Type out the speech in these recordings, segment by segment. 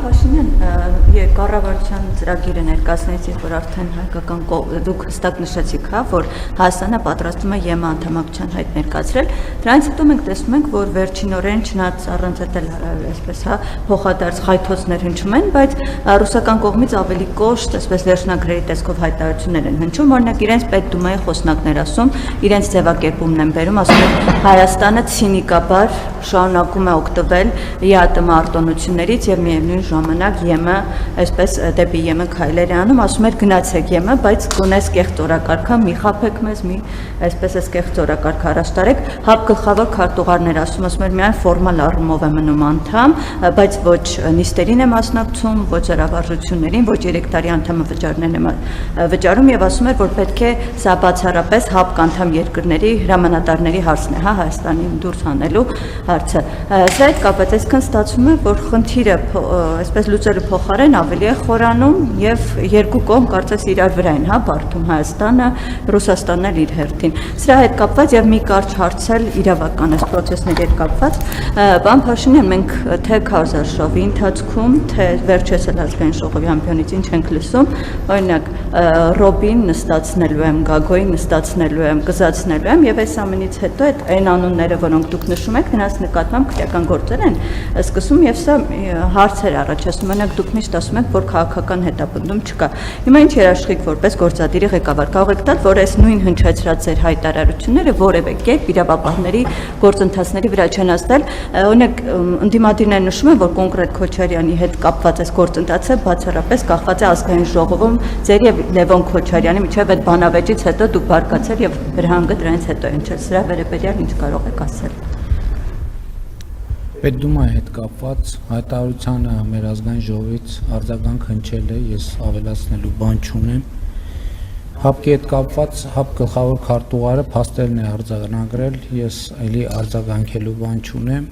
Փաշինյան, կառավարության ծրագիրը ներկայացնեցիք, որ արդեն հայկական դուք հստակ նշեցիք, որ Հայաստանը պատրաստվում է ԵՄ անդամակցության հայտ ներկայացրել, դրանից հետո մենք տեսնում ենք, որ վերջինորեն չնայած առանց այսպես փոխադարձ խայթոցներ հնչում են, բայց ռուսական կողմից ավելի կոշտ, այսպես վերջնագրերի տեսքով հայտարարություններ են հնչում, օրինակ իրենց պետդումայի խոսնակներ ասում, իրենց ձևակերպումն են բերում, ասում են Հայաստանը ցինիկաբար շարունակում է օգտվել ԵԱՏՄ արտոնություններից եւ միևնույն ժամանակ ԵՄ այսպես դեպի ԵՄ քայլեր է անում, ասում էր գնացեք ԵՄ, բայց գոնես կեղծ օրակարգը մի խափեք մեզ, մի այսպես էս կեղծ օրակարգ առաջ տարեք, ՀԱՊ գլխավոր քարտուղարներ ասում էր միայն ֆորմալ առումով է մնում անդամ, բայց ոչ նիստերին է մասնակցում, ոչ զորավարժություններին, ոչ 3 տարի անդամավճարներն է վճարում եւ ասում էր, որ պետք է սա բացառապես ՀԱՊ անդամ երկրների հրամանատարների հարցն է, Հայաստանին դուրս հանելու հարցը։ Սա հետ կապված այսքան ստացվում է, որ խնդիրը այսպես լուծելու փոխարեն ավելի է խորանում եւ երկու կողմ կարծես իրար վրա են, բարդում Հայաստանը, Ռուսաստանն էլ իր հերթին։ Սրա հետ կապված եւ մի կարճ հարցել իրավական այս process-ների հետ կապված, պարոն Փաշինյան, մենք թե քարոզարշավի ընթացքում, թե վերջերս ազգային ժողովի ամբիոնից ինչ ենք լսում, օրինակ Ռոբին նստացնելու եմ, Գագոյին նստացնելու եմ, գզացնելու եմ եւ այս ամենից հետո այն անունները, որոնք դուք նշում եք, նրանց նկատմամբ քրեական գործեր են սկսում եւ սա հարցեր առաջացնում, օրինակ դուք միշտ ասում եք, որ քաղաքական հետապնդում չկա։ Հիմա ինչ երաշխիք որպես գործադիրի ղեկավար կարող եք տալ, որ այս նույն հնչեցրած ձեր հայտարարությունները որևէ կերպ իրավապահների գործընթացների վրա չեն ազդել, օրինակ ընդդիմադիրները նշում են, որ կոնկրետ Քոչարյանի հետ կապված այս գործընթացը բացառապես կախված է ազգային ժողովում ձեր եւ Լևոն Քոչարյանի միջև այդ բանավեճից հետո դուք բարկացել եւ հրահանգը դրանից հետո են չել, սրա վերաբերյալ ինչ կարող եք ասել։ Պետդումայի հետ կապված հայտարարությանը մեր ազգային ժողովից արձագանք հնչել է, ես ավելացնելու բան չունեմ։ ՀԱՊ-ի հետ կապված ՀԱՊ գլխավոր քարտուղարը փաստերն է արձանագրել, ես էլի արձագանքելու բան չունեմ,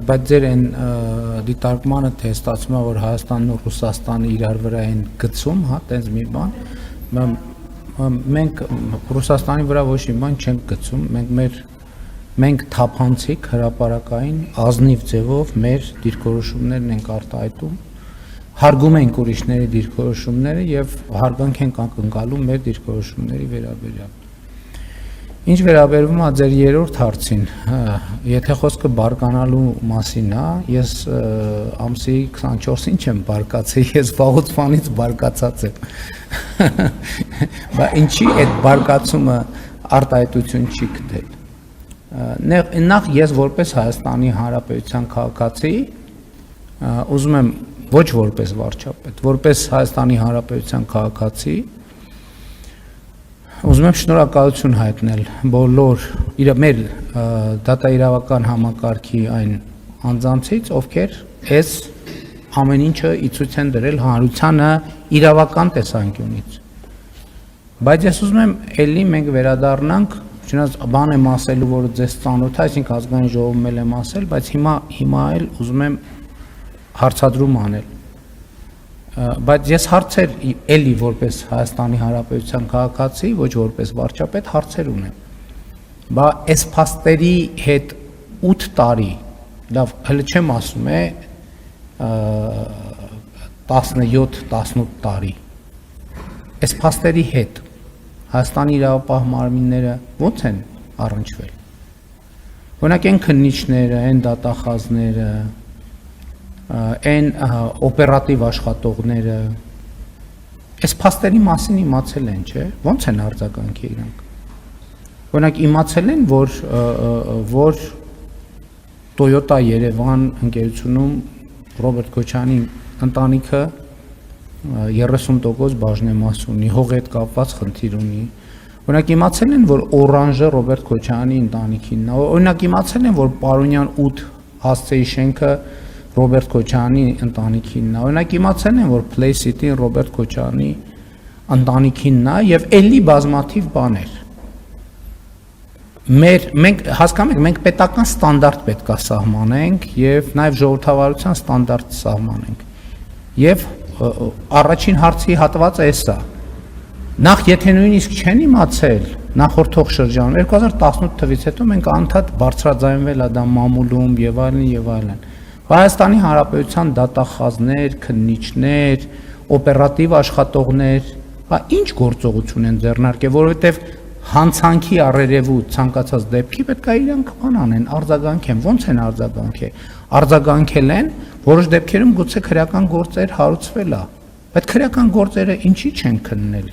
բայց ձեր այն դիտարկմանը թե ստացվում է, որ Հայաստանն ու Ռուսաստանը իրար վրա են գցում, տենց մի բան, մենք Ռուսաստանի վրա ոչ մի բան չենք գցում, մենք թափանցիկ հրապարակային ազնիվ ձևով մեր դիրքորոշումներն ենք արտահայտում, հարգում ենք ուրիշների դիրքորոշումները եւ հարգանք ենք ակնկալում մեր դիրքորոշումների վերաբերյալ։ Ինչ վերաբերվում է ձեր երրորդ հարցին, եթե խոսքը բարկանալու մասին է, ես ամսի 24-ին չեմ բարկացել, ես վաղուց ֆանից բարկացած եմ։ Բայց ինչի այդ բարկացումը արտահայտություն չի գտել։ Նախ ես որպես Հայաստանի Հանրապետության քաղաքացի ուզում եմ ոչ որպես վարչապետ, որպես Հայաստանի Հանրապետության քաղաքացի ուզում եմ շնորհակալություն հայտնել բոլոր մեր դատաիրավական համակարգի այն անձանցից, ովքեր այս ամեն ինչը ի ցույց են դրել հանրությանը իրավական տեսանկյունից։ Բայց ես ուզում եմ էլի մենք վերադառնանք, չնայած բան եմ ասելու, որ ձեզ ծանոթ է, այսինքն ազգային ժողովում եմ ասել, բայց հիմա էլ ուզում եմ հարցադրում անել։ Բայց ես հարցեր էլի որպես Հայաստանի Հանրապետության քաղաքացի, ոչ որպես վարչապետ հարցեր ունեմ։ Բա այս փաստերի հետ 8 տարի, լավ, հələ չեմ ասում է 17-18 տարի։ Այս փաստերի հետ Հայաստանի իրավապահ մարմինները ո՞նց են առնչվել։ Օրինակ այն քննիչները, այն դատախազները, այն օպերատիվ աշխատողները այս փաստերի մասին իմացել են, չէ՞, ո՞նց են արձագանքի իրանք։ Օրինակ իմացել են, որ Toyota Երևան ընկերությունում Ռոբերտ Քոչարյանի ընտանիքը 30% բաժնեմաս ունի, հողի հետ կապված խնդիր ունի։ Օրինակ իմացել են, որ Օրանժը Ռոբերտ Քոչարյանի ընտանիքինն է։ Օրինակ իմացել են, որ Պարոնյան 8 հասցեի շենքը Ռոբերտ Քոչարյանի ընտանիքինն է։ Օրինակ իմացել են, որ Play City-ն Ռոբերտ Քոչարյանի ընտանիքինն է եւ էլի բազմաթիվ բաներ։ Մենք հասկանում ենք, մենք պետական ստանդարտ պետք է սահմանենք եւ նաեւ ժողովրդավարության ստանդարտ սահմանենք։ Եվ առաջին հարցի հատվածը էսա։ Նախ եթե նույնիսկ չեն իմացել նախորդող շրջանում 2018 թվականից հետո մենք անդադ բարձրաձայնվել է դա մամուլում եւ այլն, Հայաստանի Հանրապետության դատախազներ, քննիչներ, օպերատիվ աշխատողներ, ինչ գործողություն են ձեռնարկել, որովհետև հանցանքի առերևույթ ցանկացած դեպքի պետք է իրանք բան անեն, արձագանքեն, ո՞նց են արձագանքել։ Արձագանքել են, որոշ դեպքերում գուցե քրեական գործեր հարուցվել է, բայց քրեական գործերը ինչի չեն քննել,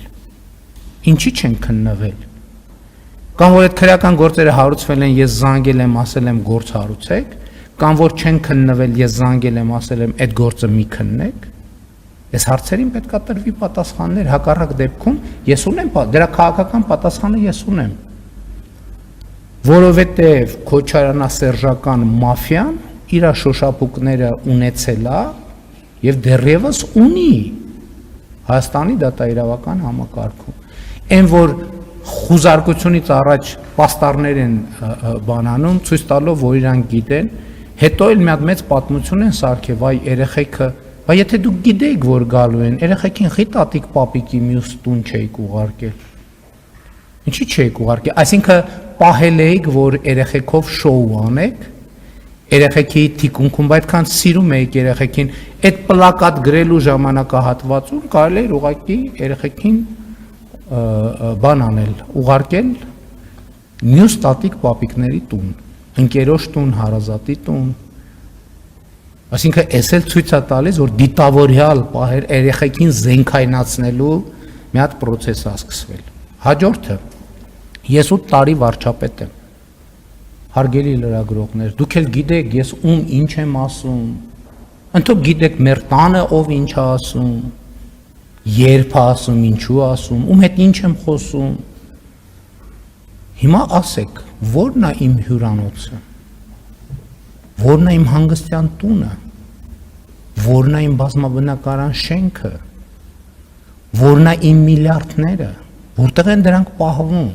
ինչի չեն քննվել։ Կամ որ այդ քրեական գործերը հարուցվել են, ես զանգել եմ, ասել եմ գործ հարուցեք, կամ որ չեն քննվել, ես զանգել եմ, ասել եմ այդ գործը մի քննեք։ Այս հարցերին պետք է տրվի պատասխաններ, հակառակ դեպքում ես ունեմ, դրա քաղաքական պատասխանը ես ունեմ։ Որովհետև քոչարանասերժական մաֆիան իր շոշափուկները ունեցել է եւ դեռևս ունի Հայաստանի դատաիրավական համակարգում։ Այն որ խուզարկությունից առաջ պաստառներ են բանանում, ցույց տալով, որ իրանք գիտեն, հետո էլ մի հատ մեծ պատմություն են սարքել, այ երեխեքը, բայց եթե դուք գիտեիք, որ գալու են, երեխեքին խի տատիկ պապիկի մյուս տուն չէիք ուղարկել։ Ինչի չէիք ուղարկել, այսինքն պահել էիք, որ երեխեքով շոու անեք, երեխեքի թիկունքում, այդքան սիրում էիք երեխեքին, այդ պլակատ գրելու ժամանակահատվածում կարելի էր ուղղակի երեխեքին բան անել, ուղարկել մյուս տատիկ պապիկների տուն, ընկերոջ տուն, հարազատի տուն։ Այսինքն էս էլ ցույց է տալիս, որ դիտավորյալ պահեր երեխեքին զենքայնացնելու մի հատ process է սկսվել։ Հաջորդը ես 8 տարի վարչապետ եմ։ Հարգելի լրագրողներ, դուք էլ գիտեք ես ում ինչ եմ ասում։ Ընդհանուր գիտեք մեր տանը ով ինչ է ասում, երբ է ասում, ինչու է ասում, ում հետ ինչ եմ խոսում։ Հիմա ասեք, ո՞րն է իմ հյուրանոցը, ո՞րն է իմ հանգստյան տունը, ո՞րն է իմ բազմաբնակարան շենքը, ո՞րն է իմ միլիարդները, որտեղ են դրանք պահվում։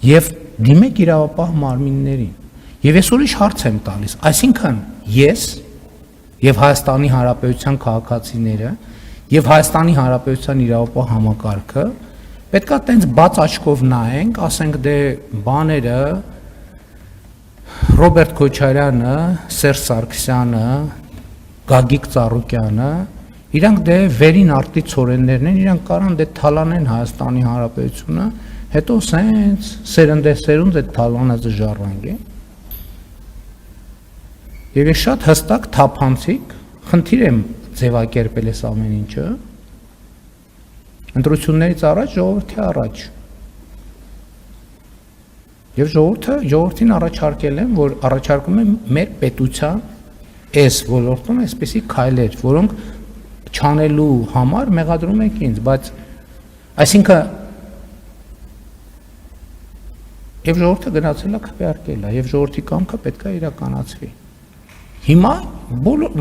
Եվ դիմեք իրավապահ մարմիններին։ Եվ ես ուրիշ հարց եմ տալիս, այսինքն ես եւ Հայաստանի Հանրապետության քաղաքացիները եւ Հայաստանի Հանրապետության իրավապահ համակարգը պետքա տենց բաց աչքով նայենք, ասենք դե բաները Ռոբերտ Քոչարյանը, Սերժ Սարգսյանը, Գագիկ Ծառուկյանը, իրանք դե վերին արտի ցորեններն են, իրանք կարան դե թալանեն Հայաստանի Հանրապետությունը, հետո սենց սերնդեսերունդ այդ թալանը ժառանգեն։ Եվ ես շատ հստակ թափանցիկ, խնդիր եմ ձևակերպել այս ամեն ինչը, ընտրություններից առաջ, ժողովրդի առաջ։ Եվ ժողովրդին առաջարկել եմ, որ առաջարկում եմ մեր պետության այս ոլորտում այսպիսի քայլեր, որոնք չանելու համար մեղադրում եք ինձ, բայց այսինքն եւ ժողովուրդը գնացել է քվեարկել է, եւ ժողովրդի կամքը պետք է իրականացվի։ Հիմա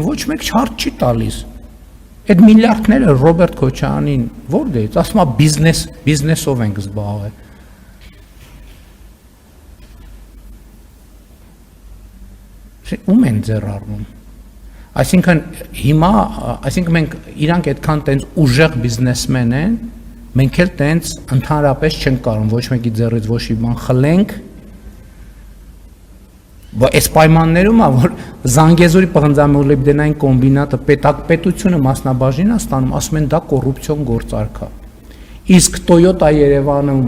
ոչ մեկ չարտ չի տալիս։ Այդ միլիարդները Ռոբերտ Քոչարյանին որտեղից, ասում է բիզնեսով ենք զբաղվել։ Ում են ձեռ առնում։ Այսինքն հիմա, այսինքն մենք իրանք այդքան տենց ուժեղ բիզնեսմեն են, մենք էլ տենց ընդհանրապես չենք կարող ոչ մեկի ձեռից ոչ մի բան խլենք։ Այս պայմաններում է, որ Զանգեզուրի պղնձամոլիբդենային կոմբինատը պետությունը մասնաբաժին է ստանում, ասում են դա կոռուպցիոն գործարք է։ Իսկ Toyota Երևանում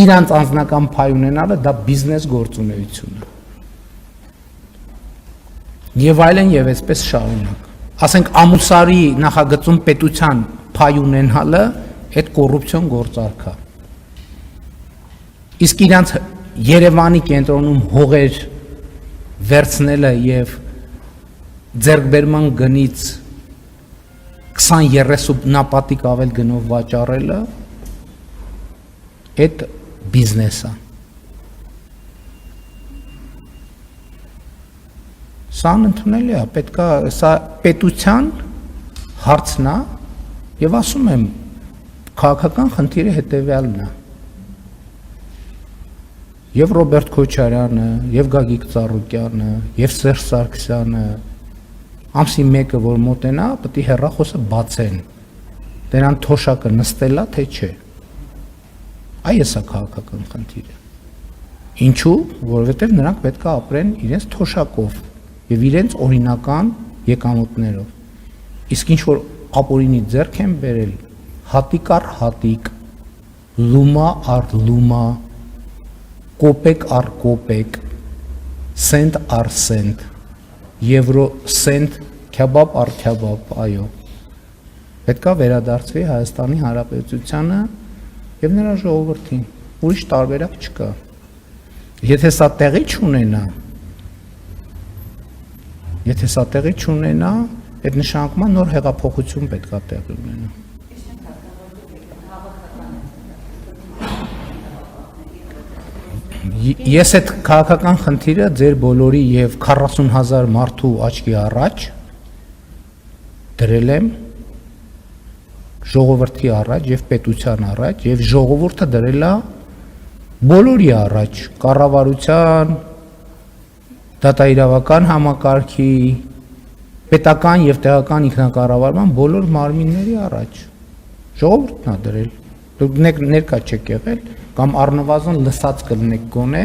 իրանց անձնական փայ ունենալը դա բիզնես գործունեություն է։ Եվ այլն եւ այսպես շարունակ։ Ասենք Ամուսարի նախագծում պետության փայ ունենալը այդ կոռուպցիոն գործարք է։ Իսկ իրանց Երևանի կենտրոնում հողեր վերցնելը եւ ձեռքբերման գնից 20-30 նապատիկ ավել գնով վաճառելը այդ բիզնես է։ Սա ընդունելի է, պետքա սա պետության հարցն է եւ ասում եմ քաղաքական խնդիրը հետեւյալն է։ Եվ Ռոբերտ Քոչարյանը, եւ Գագիկ Ծառուկյանը, եւ Սերժ Սարգսյանը ամսի 1-ը որ մոտենա, պետք է հեռախոսը բացեն։ Դրան թոշակը նստելա թե չէ։ Այս է քաղաքական խնդիրը։ Ինչու, որովհետև նրանք պետք է ապրեն իրենց թոշակով եւ իրենց օրինական եկամուտներով։ Իսկ ինչ որ ապօրինի ձեռք են բերել հատիկ առ հատիկ, լումա առ լումա, կոպեկ առ կոպեկ, սենտ առ սենտ, եվրո սենտ, քյաբաբ առ քյաբաբ, այո։ Պետք է վերադարձվի Հայաստանի Հանրապետությանը եւ նրա ժողովրդին, ուրիշ տարբերակ չկա։ Եթե սա տեղի չունենա, այդ նշանակում է նոր հեղափոխություն պետք է տեղի ունենա։ Ես այդ քաղաքական խնդիրը ձեր բոլորի եւ 40,000 մարդու աչքի առաջ դրել եմ ժողովրդի առաջ եւ պետության առաջ եւ ժողովուրդը դրել է բոլորի առաջ, կառավարության, դատաիրավական համակարգի, պետական եւ տեղական ինքնակառավարման բոլոր մարմինների առաջ։ Ժողովուրդն է դրել։ Դուք ներկա չեք եղել կամ առնվազն լսած կլինեք գոնե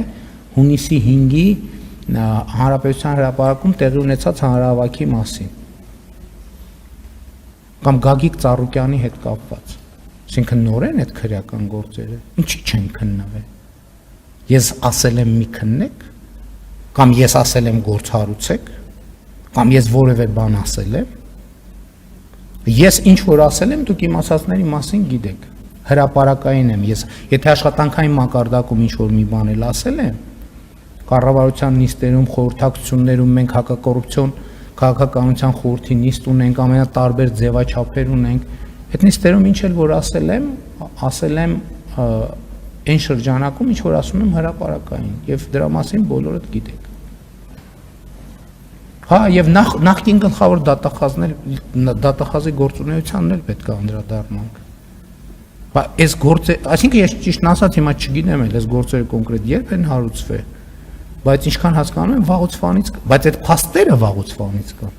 հունիսի 5-ի Հանրապետության հրապարակում տեղի ունեցած հանրահավաքի մասին։ Կամ Գագիկ Ծառուկյանի հետ կապված։ Այսինքն նոր են այդ քրեական գործերը։ Ինչի չեն քննվել։ Ես ասել եմ մի քննեք, կամ ես ասել եմ գործ հարուցեք, կամ ես որևէ բան ասել եմ։ Ես ինչ որ ասել եմ, դուք իմ ասածների մասին գիտեք։ Հրապարակային եմ ես, եթե աշխատանքային մակարդակում ինչ որ մի բան էլ ասել եմ, կառավարության նիստերում, խորհրդակցություններում մենք հակակոռուպցիոն քաղաքականության խորհրդի նիստ ունենք, ամենատարբեր ձևաչափեր ունենք։ Այդ նիստերում ինչ էլ որ ասել եմ այն շրջանակում ինչ որ ասում եմ հրապարակային եւ դրա մասին բոլորդ գիտեք։ Հա եւ նախկին գլխավոր դատախազի գործունեությանն էլ պետք է անդրադառնանք։ Բա այս գործը, այսինքն ես ճիշտն ասած հիմա չգիտեմ էլ այս գործերը կոնկրետ երբ են հարուցվել, բայց ինչքան հասկանում եմ վաղուց ֆանից, բայց այդ փաստերը վաղուց ֆանից կան։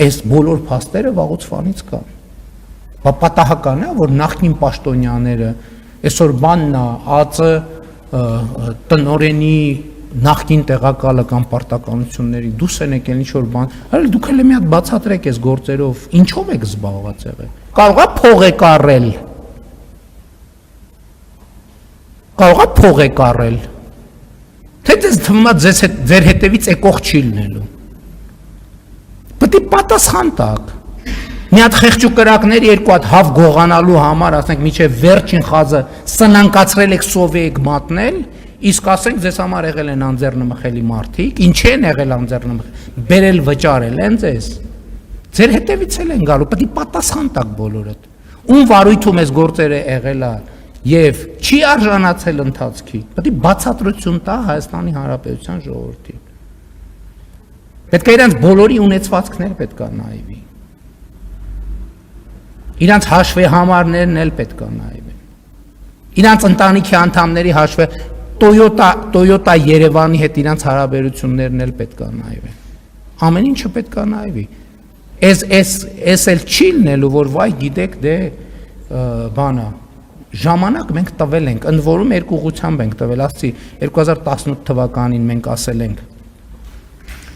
Այս բոլոր փաստերը վաղուց ֆանից կան։ Բա պատահական է, որ նախկին պաշտոնյաները այսօր բանն է ԱԾ տնօրենի նախկին տեղակալը կամ պարտականությունների դուս են եկել ինչ որ բան, այլ դուք էլ մի հատ բացատրեք այս գործերով, ինչով եք զբաղված եղել։ Կարող է փող եք առել։ Կարող է փող եք առել։ Թե դες թվում է ձեր հետևից եկող չի լինելու։ Պետք է պատասխան տաք։ Մի հատ խեղճուկրակներ երկու հատ հավ գողանալու համար, ասենք միջև վերջին խազը սնանկացրել եք սովի եք մատնել, իսկ ասենք ձեզ համար եղել են անձեռնմխելի մարդիկ, ինչ են եղել անձեռնմխելի, բերել վճարել են ձեզ, ձեր հետևից էլ են գալու, պետք է պատասխան տաք բոլորդ, ում վարույթում այս գործերը եղել է եւ չի արժանացել ընթացքի, պետք է բացատրություն տա Հայաստանի Հանրապետության ժողովրդին։ Պետք է իրանց բոլորի ունեցվածքներ պետք է նայվի։ Իրանց հաշվի համարներն էլ պետք է նայվեն։ Իրանց ընտանիքի անդամների հաշվը Toyota Երևանի հետ իրանց հարաբերություններն էլ պետք է նայվեն։ Ամեն ինչը պետք է նայվի։ Էս էլ չի լինելու, որ վայ գիտեք դե բանա ժամանակ մենք տվել ենք, ընդ որում երկու ուղղությամբ ենք տվել, ասցի 2018 թվականին մենք ասել ենք,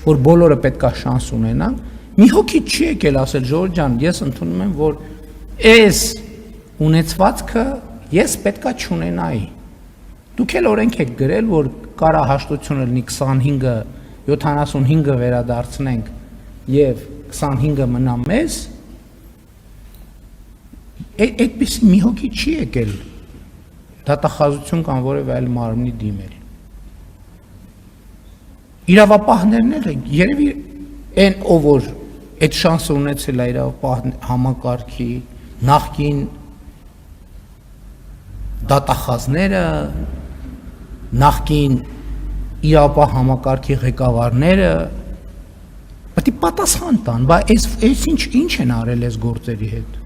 որ բոլորը պետք է շանս ունենան, մի հոգի չի եկել ասել Ժորժ ջան, ես ընդունում եմ, որ այս ունեցվածքը ես պետք է չունենայի։ Դուք էլ օրենք եք գրել, որ կարա հաշտությունը լինի 25-ը 75-ը վերադարձնենք եւ 25-ը մնա մեզ։ Այդպիսի մի հոգի չի եկել դատախազություն կամ որևէ այլ մարմնի դիմել։ Իրավապահներն էլ երևի այն ով որ այդ շանսը ունեցել է իրավապահ համակարգի նախկին դատախազները, նախկին իրավապահ համակարգի ղեկավարները պետք է պատասխան տան, բա այս ինչ են արել այս գործերի հետ։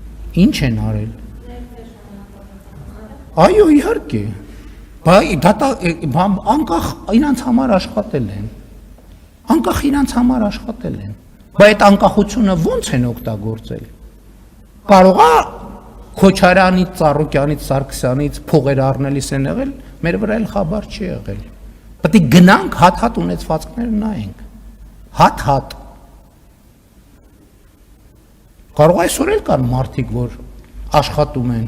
Ինչ են արել։ Այո, իհարկե։ Բա անկախ իրանց համար աշխատել են։ Անկախ իրանց համար աշխատել են։ Բա այդ անկախությունը ո՞նց են օգտագործել։ Կարող է Քոչարյանից, Ծառուկյանից, Սարգսյանից փողեր առնելիս են եղել, Մեր վրա էլ խաբար չի եղել։ Պետք է գնանք հատ-հատ ունեցվածքները նայենք։ Հատ-հատ։ Կարող այսօր էլ կան մարդիկ, որ աշխատում են։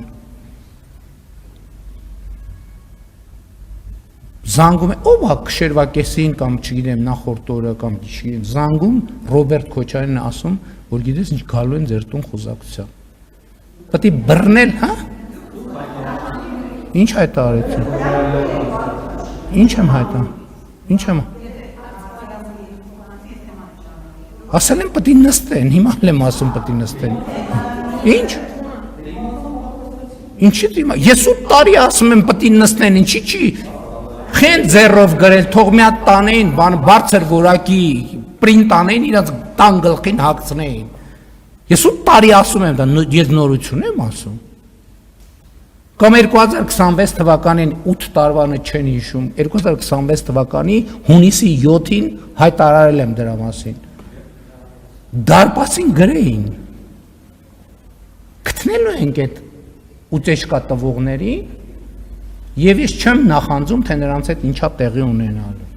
Զանգում է, ով է քշերվա կեսին կամ չգիտեմ նախորդ օրը կամ չգիտեմ, զանգում Ռոբերտ Քոչարյանն է ասում, որ գիտես ինչ գալու են ձեր տուն խոզակցության։ Պետք է բռնել, հա։ Ինչ հայտարարեցին։ Ինչ եմ հայտարարում։ Ինչ եմ։ Ասել եմ պետք է նստեն, հիմա էլ եմ ասում պետք է նստեն։ Ինչ։ Ինչի՞ դիմա։ Ես 8 տարի ասում եմ պետք է նստեն, ինչի՞ չի։ Խեն ձեռով գրել, թող մի հատ տանեին, բան բարձր որակի պրինտ անեին, իրաց տան գլխին հագցնեին։ Ես 8 տարի ասում եմ դա, ես նորություն եմ ասում։ Կամ 2026 թվականին 8 տարվանը չեն հիշում, 2026 թվականի հունիսի 7-ին հայտարարել եմ դրա մասին։ Դարպասին գրեին։ Գտնելու ենք այդ ուտեշկա տվողների, եւ ես չեմ նախանձում, թե նրանց հետ ինչա տեղի ունենալու։